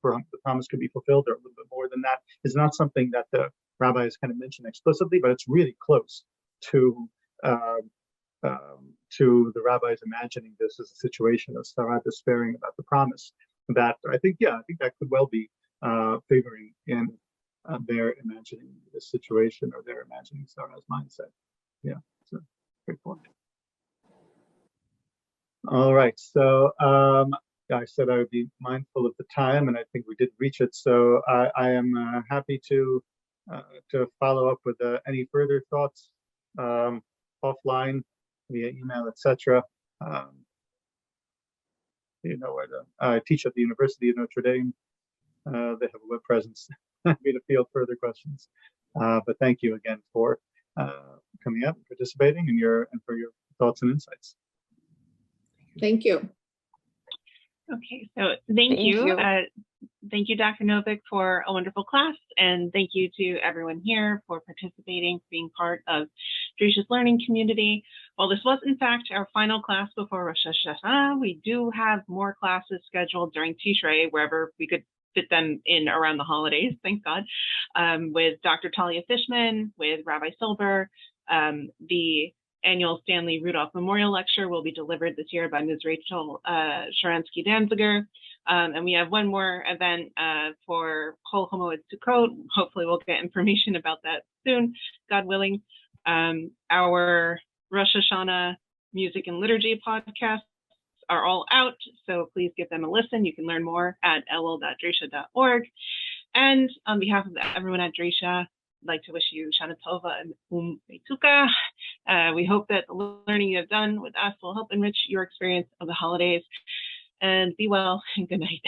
promise could be fulfilled, or a little bit more than that, is not something that the rabbis mention explicitly, but it's really close to the rabbis imagining this as a situation of Sarah despairing about the promise. That I think that could well be figuring in their imagining the situation, or their imagining Sarah's mindset. Yeah, it's a great point. All right, so I said I would be mindful of the time, and I think we did reach it. So I am happy to follow up with any further thoughts offline, via email, etc. You know where I teach at the University of Notre Dame. They have a web presence. Happy to field further questions. But thank you again for coming up and participating, and for your thoughts and insights. Thank you. Okay, so thank you. Thank you, Dr. Novick, for a wonderful class, and thank you to everyone here for participating, being part of Drisha's learning community. While this was, in fact, our final class before Rosh Hashanah, we do have more classes scheduled during Tishrei, wherever we could fit them in around the holidays, thank God, with Dr. Talia Fishman, with Rabbi Silber. The annual Stanley Rudolph Memorial Lecture will be delivered this year by Ms. Rachel Sharansky-Danziger. And we have one more event for Kol Homo Sukkot. Hopefully we'll get information about that soon, God willing. Our Rosh Hashanah music and liturgy podcasts are all out, so please give them a listen. You can learn more at elul.drisha.org. And on behalf of everyone at Drisha, I'd like to wish you Shana Tova and Beituka. We hope that the learning you have done with us will help enrich your experience of the holidays. And be well and good night.